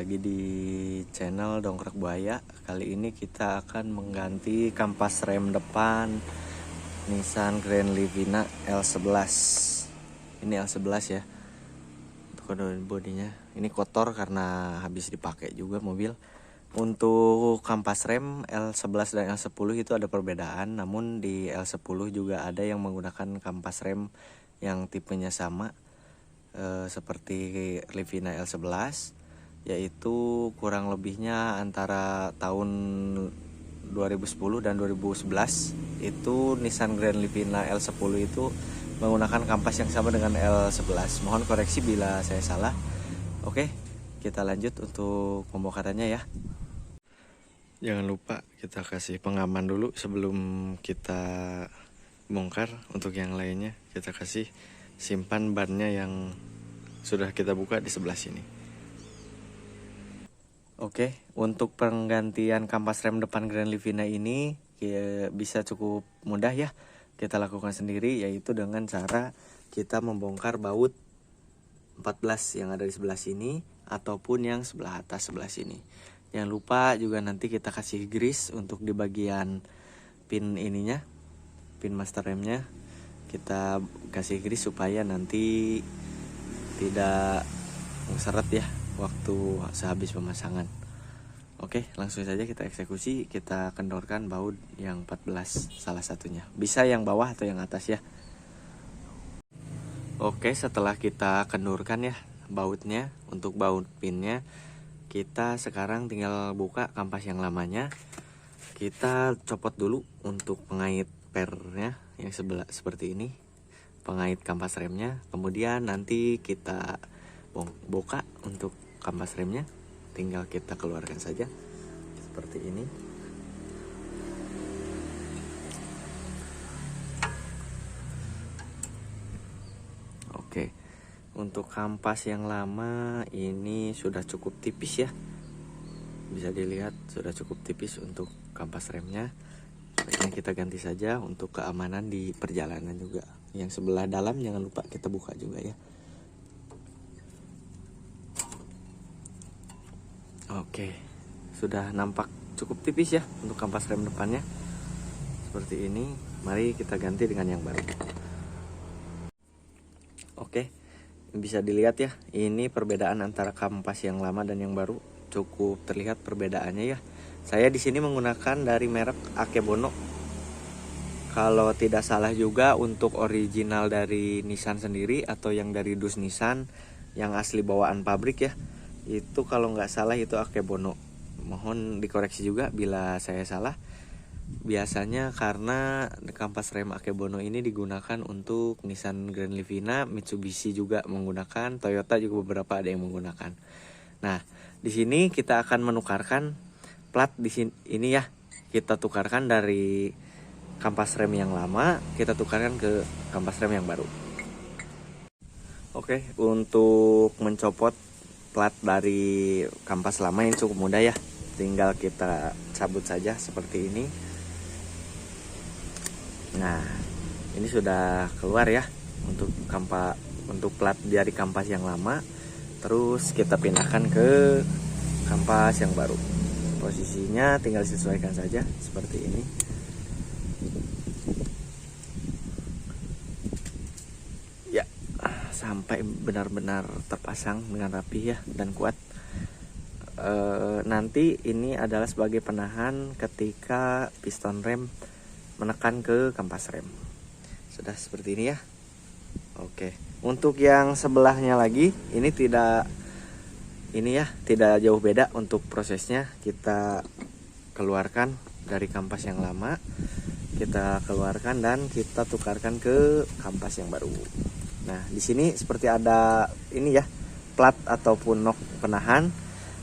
lagi di channel Dongkrak Buaya. Kali ini kita akan mengganti kampas rem depan Nissan Grand Livina L11. Ini L11 ya. Untuk bodinya ini kotor karena habis dipakai juga mobil. Untuk kampas rem L11 dan L10 itu ada perbedaan, namun di L10 juga ada yang menggunakan kampas rem yang tipenya sama seperti Livina L11, yaitu kurang lebihnya antara tahun 2010 dan 2011 itu Nissan Grand Livina L10 itu menggunakan kampas yang sama dengan L11. Mohon koreksi bila saya salah. Oke, kita lanjut untuk pembongkarannya ya. Jangan lupa kita kasih pengaman dulu sebelum kita bongkar. Untuk yang lainnya kita kasih simpan bannya yang sudah kita buka di sebelah sini. Oke, untuk penggantian kampas rem depan Grand Livina ini ya, bisa cukup mudah ya kita lakukan sendiri, yaitu dengan cara kita membongkar baut 14 yang ada di sebelah sini ataupun yang sebelah atas sebelah sini. Jangan lupa juga nanti kita kasih grease untuk di bagian pin ininya, pin master remnya. Kita kasih grease supaya nanti tidak seret ya waktu sehabis pemasangan. Oke, langsung saja kita eksekusi. Kita kendorkan baut yang 14 salah satunya. Bisa yang bawah atau yang atas ya. Oke, setelah kita kendorkan ya bautnya, untuk baut pinnya, kita sekarang tinggal buka kampas yang lamanya. Kita copot dulu untuk pengait pernya yang sebelah seperti ini, pengait kampas remnya. Kemudian nanti kita buka untuk kampas remnya, tinggal kita keluarkan saja seperti ini. Oke, untuk kampas yang lama ini sudah cukup tipis ya, bisa dilihat sudah cukup tipis untuk kampas remnya. Sebaiknya kita ganti saja untuk keamanan di perjalanan juga. Yang sebelah dalam jangan lupa kita buka juga ya. Oke, sudah nampak cukup tipis ya untuk kampas rem depannya. Seperti ini. Mari kita ganti dengan yang baru. Oke, bisa dilihat ya, ini perbedaan antara kampas yang lama dan yang baru. Cukup terlihat perbedaannya ya. Saya di sini menggunakan dari merek Akebono. Kalau tidak salah juga untuk original dari Nissan sendiri atau yang dari dus Nissan yang asli bawaan pabrik ya, itu kalau nggak salah itu Akebono. Mohon dikoreksi juga bila saya salah. Biasanya karena kampas rem Akebono ini digunakan untuk Nissan Grand Livina, Mitsubishi juga menggunakan, Toyota juga beberapa ada yang menggunakan. Nah, di sini kita akan menukarkan plat di sini ini ya. Kita tukarkan dari kampas rem yang lama, kita tukarkan ke kampas rem yang baru. Oke, untuk mencopot plat dari kampas lama yang cukup mudah ya. Tinggal kita cabut saja seperti ini. Nah, ini sudah keluar ya untuk plat dari kampas yang lama. Terus kita pindahkan ke kampas yang baru. Posisinya tinggal disesuaikan saja seperti ini. Ya, sampai benar-benar terpasang dengan rapi ya dan kuat. Nanti ini adalah sebagai penahan ketika piston rem menekan ke kampas rem. Sudah seperti ini ya. Oke, untuk yang sebelahnya lagi ini tidak jauh beda untuk prosesnya. Kita keluarkan dari kampas yang lama, kita keluarkan dan kita tukarkan ke kampas yang baru. Nah, di sini seperti ada ini ya, plat ataupun nok penahan.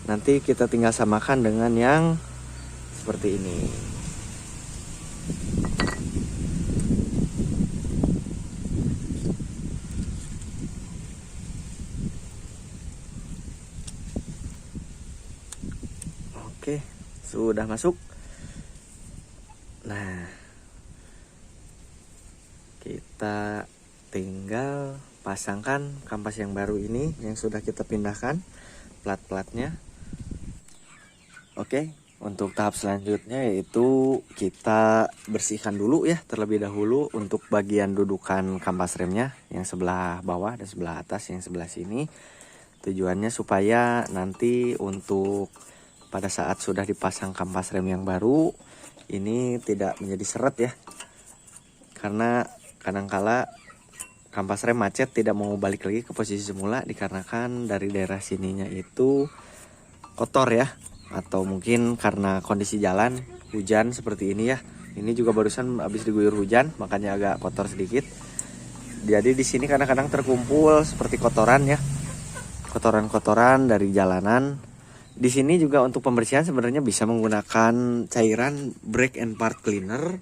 Nanti kita tinggal samakan dengan yang seperti ini. Oke, sudah masuk. Nah, kita tinggal pasangkan kampas yang baru ini yang sudah kita pindahkan plat-platnya. Oke, untuk tahap selanjutnya yaitu kita bersihkan dulu ya terlebih dahulu untuk bagian dudukan kampas remnya yang sebelah bawah dan sebelah atas yang sebelah sini. Tujuannya supaya nanti untuk pada saat sudah dipasang kampas rem yang baru ini tidak menjadi seret ya. Karena kadangkala kampas rem macet tidak mau balik lagi ke posisi semula dikarenakan dari daerah sininya itu kotor ya, atau mungkin karena kondisi jalan hujan seperti ini ya. Ini juga barusan habis diguyur hujan makanya agak kotor sedikit. Jadi di sini kadang-kadang terkumpul seperti kotoran ya, kotoran-kotoran dari jalanan. Di sini juga untuk pembersihan sebenarnya bisa menggunakan cairan brake and part cleaner.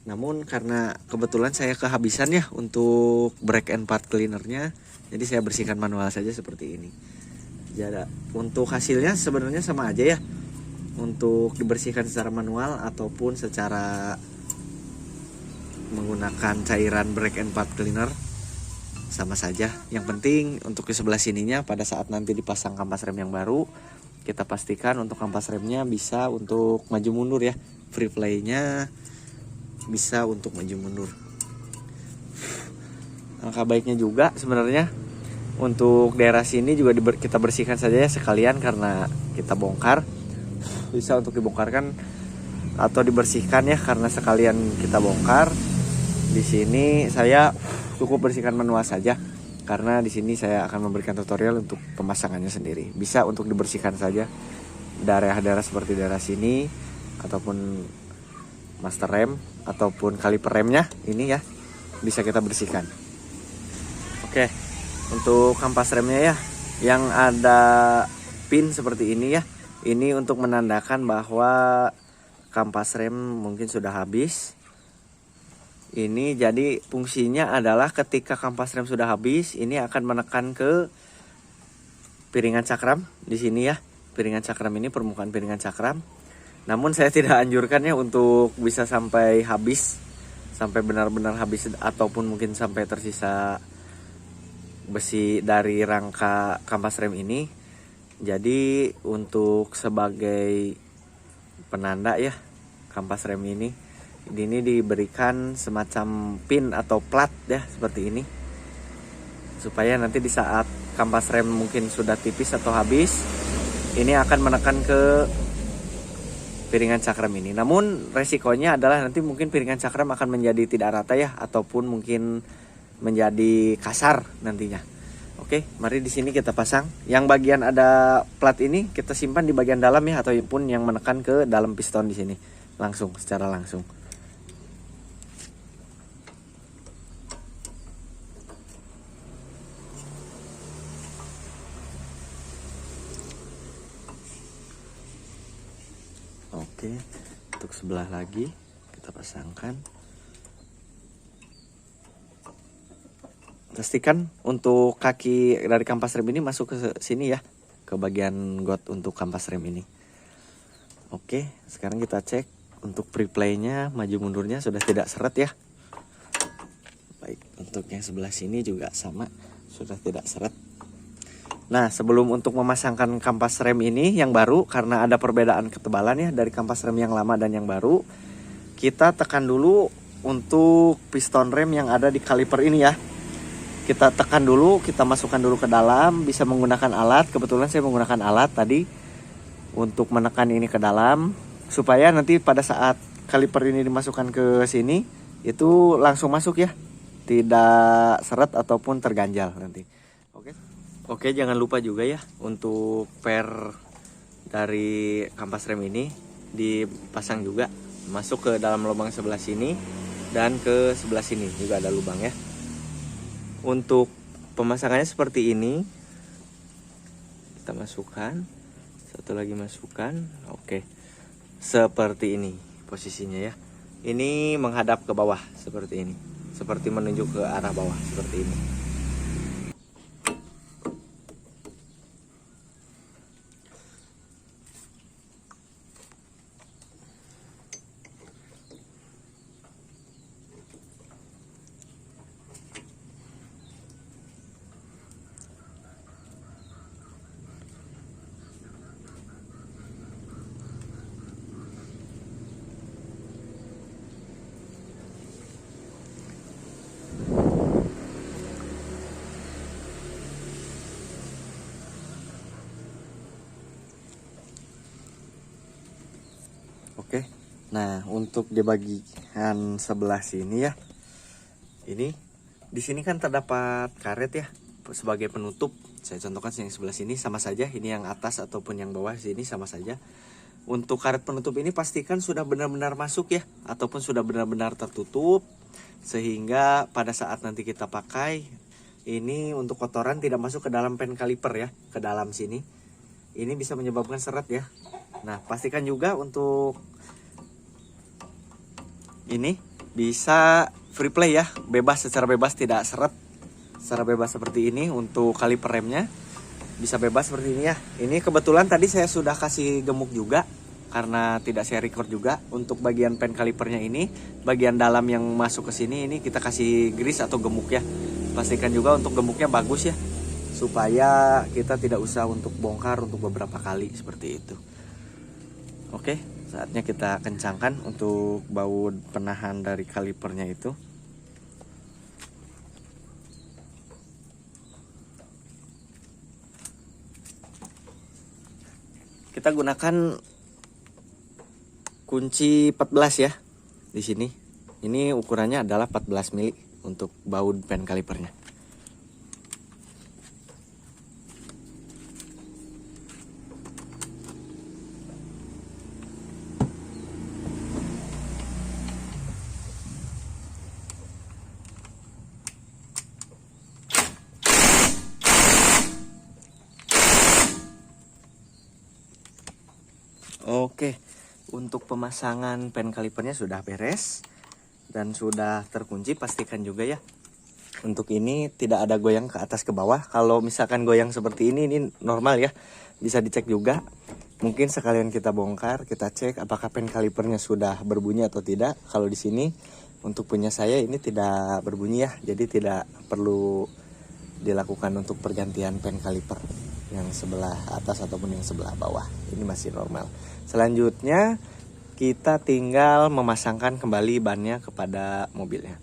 Namun karena kebetulan saya kehabisan ya untuk brake and part cleanernya, jadi saya bersihkan manual saja seperti ini. Jadi untuk hasilnya sebenarnya sama aja ya, untuk dibersihkan secara manual ataupun secara menggunakan cairan brake and part cleaner sama saja. Yang penting untuk di sebelah sininya pada saat nanti dipasang kampas rem yang baru, kita pastikan untuk kampas remnya bisa untuk maju mundur ya, free play-nya bisa untuk maju mundur. Alangkah baiknya juga sebenarnya untuk daerah sini juga kita bersihkan saja ya sekalian, karena kita bongkar bisa untuk dibongkarkan atau dibersihkan ya, karena sekalian kita bongkar. Di sini saya cukup bersihkan manual saja karena di sini saya akan memberikan tutorial untuk pemasangannya sendiri. Bisa untuk dibersihkan saja daerah-daerah seperti daerah sini ataupun master rem ataupun kaliper remnya ini ya, bisa kita bersihkan. Oke, untuk kampas remnya ya yang ada pin seperti ini ya, ini untuk menandakan bahwa kampas rem mungkin sudah habis. Ini jadi fungsinya adalah ketika kampas rem sudah habis, ini akan menekan ke piringan cakram di sini ya. Piringan cakram ini, permukaan piringan cakram. Namun saya tidak anjurkan ya untuk bisa sampai habis, sampai benar-benar habis ataupun mungkin sampai tersisa besi dari rangka kampas rem ini. Jadi untuk sebagai penanda ya kampas rem ini diberikan semacam pin atau plat ya seperti ini, supaya nanti di saat kampas rem mungkin sudah tipis atau habis, ini akan menekan ke piringan cakram ini. Namun resikonya adalah nanti mungkin piringan cakram akan menjadi tidak rata ya, ataupun mungkin menjadi kasar nantinya. Oke, mari di sini kita pasang. Yang bagian ada plat ini kita simpan di bagian dalam ya, ataupun yang menekan ke dalam piston di sini langsung, secara langsung. Oke, untuk sebelah lagi kita pasangkan. Pastikan untuk kaki dari kampas rem ini masuk ke sini ya, ke bagian got untuk kampas rem ini. Oke, sekarang kita cek untuk pre-play-nya, maju mundurnya sudah tidak seret ya. Baik, untuk yang sebelah sini juga sama, sudah tidak seret. Nah, sebelum untuk memasangkan kampas rem ini yang baru, karena ada perbedaan ketebalan ya dari kampas rem yang lama dan yang baru, kita tekan dulu untuk piston rem yang ada di kaliper ini ya. Kita tekan dulu, kita masukkan dulu ke dalam, bisa menggunakan alat. Kebetulan saya menggunakan alat tadi untuk menekan ini ke dalam, supaya nanti pada saat kaliper ini dimasukkan ke sini, itu langsung masuk ya, tidak seret ataupun terganjal nanti. Oke, jangan lupa juga ya untuk per dari kampas rem ini dipasang juga, masuk ke dalam lubang sebelah sini dan ke sebelah sini juga ada lubang ya. Untuk pemasangannya seperti ini, kita masukkan, satu lagi masukkan. Oke, seperti ini posisinya ya. Ini menghadap ke bawah seperti ini, seperti menunjuk ke arah bawah seperti ini. Oke. Nah, untuk di bagian sebelah sini ya. Ini di sini kan terdapat karet ya sebagai penutup. Saya contohkan yang sebelah sini sama saja, ini yang atas ataupun yang bawah sini sama saja. Untuk karet penutup ini pastikan sudah benar-benar masuk ya, ataupun sudah benar-benar tertutup, sehingga pada saat nanti kita pakai ini untuk kotoran tidak masuk ke dalam pen kaliper ya, ke dalam sini. Ini bisa menyebabkan seret ya. Nah, pastikan juga untuk ini bisa free play ya, bebas, secara bebas, tidak seret, secara bebas seperti ini. Untuk kaliper remnya bisa bebas seperti ini ya. Ini kebetulan tadi saya sudah kasih gemuk juga karena tidak saya record juga. Untuk bagian pen kalipernya ini, bagian dalam yang masuk ke sini ini kita kasih grease atau gemuk ya. Pastikan juga untuk gemuknya bagus ya, supaya kita tidak usah untuk bongkar untuk beberapa kali seperti itu. Oke, saatnya kita kencangkan untuk baut penahan dari kalipernya itu. Kita gunakan kunci 14 ya di sini. Ini ukurannya adalah 14 mili untuk baut pen kalipernya. Oke, untuk pemasangan pen kalipernya sudah beres dan sudah terkunci. Pastikan juga ya, untuk ini tidak ada goyang ke atas ke bawah. Kalau misalkan goyang seperti ini normal ya, bisa dicek juga. Mungkin sekalian kita bongkar, kita cek apakah pen kalipernya sudah berbunyi atau tidak. Kalau di sini untuk punya saya ini tidak berbunyi ya, jadi tidak perlu dilakukan untuk pergantian pen kaliper yang sebelah atas ataupun yang sebelah bawah. Ini masih normal. Selanjutnya kita tinggal memasangkan kembali bannya kepada mobilnya.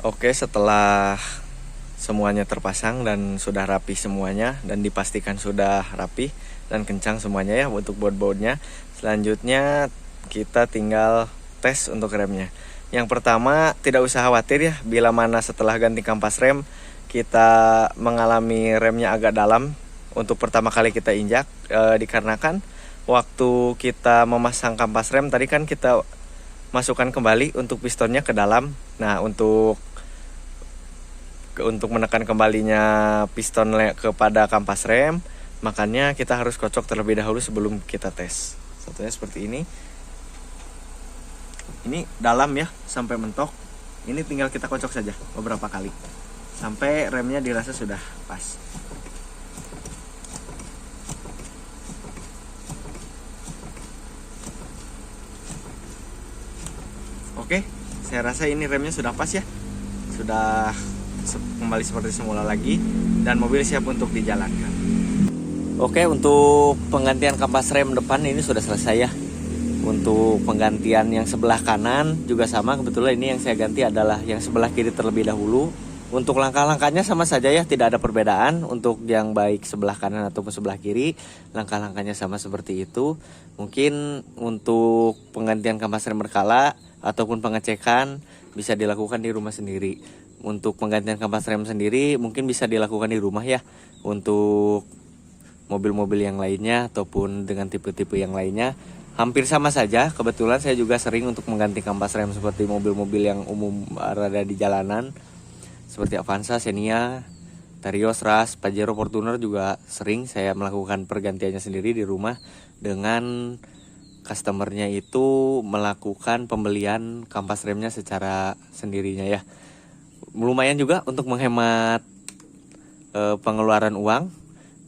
Oke, setelah semuanya terpasang dan sudah rapi semuanya dan dipastikan sudah rapi dan kencang semuanya ya untuk baut-bautnya, selanjutnya kita tinggal tes untuk remnya. Yang pertama, tidak usah khawatir ya bila mana setelah ganti kampas rem kita mengalami remnya agak dalam untuk pertama kali kita injak, dikarenakan waktu kita memasang kampas rem tadi kan kita masukkan kembali untuk pistonnya ke dalam. Nah, untuk menekan kembalinya piston kepada kampas rem, makanya kita harus kocok terlebih dahulu sebelum kita tes. Satunya seperti ini. Ini dalam ya, sampai mentok. Ini tinggal kita kocok saja beberapa kali sampai remnya dirasa sudah pas. Oke, saya rasa ini remnya sudah pas ya. Sudah kembali seperti semula lagi dan mobil siap untuk dijalankan. Oke, untuk penggantian kampas rem depan ini sudah selesai ya. Untuk penggantian yang sebelah kanan juga sama, kebetulan ini yang saya ganti adalah yang sebelah kiri terlebih dahulu. Untuk langkah-langkahnya sama saja ya, tidak ada perbedaan. Untuk yang baik sebelah kanan ataupun sebelah kiri, langkah-langkahnya sama seperti itu. Mungkin untuk penggantian kampas rem berkala ataupun pengecekan bisa dilakukan di rumah sendiri. Untuk penggantian kampas rem sendiri mungkin bisa dilakukan di rumah ya. Untuk mobil-mobil yang lainnya ataupun dengan tipe-tipe yang lainnya hampir sama saja. Kebetulan saya juga sering untuk mengganti kampas rem seperti mobil-mobil yang umum berada di jalanan. seperti Avanza, Xenia, Terios, Ras, Pajero, Fortuner juga sering saya melakukan pergantiannya sendiri di rumah dengan customernya itu melakukan pembelian kampas remnya secara sendirinya ya. Lumayan juga untuk menghemat pengeluaran uang,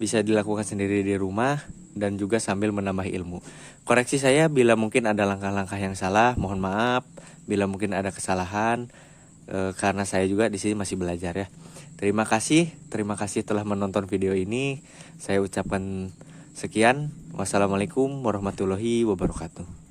bisa dilakukan sendiri di rumah dan juga sambil menambah ilmu. Koreksi saya bila mungkin ada langkah-langkah yang salah, mohon maaf. Bila mungkin ada kesalahan, karena saya juga di sini masih belajar ya. Terima kasih telah menonton video ini. Saya ucapkan sekian. Wassalamualaikum warahmatullahi wabarakatuh.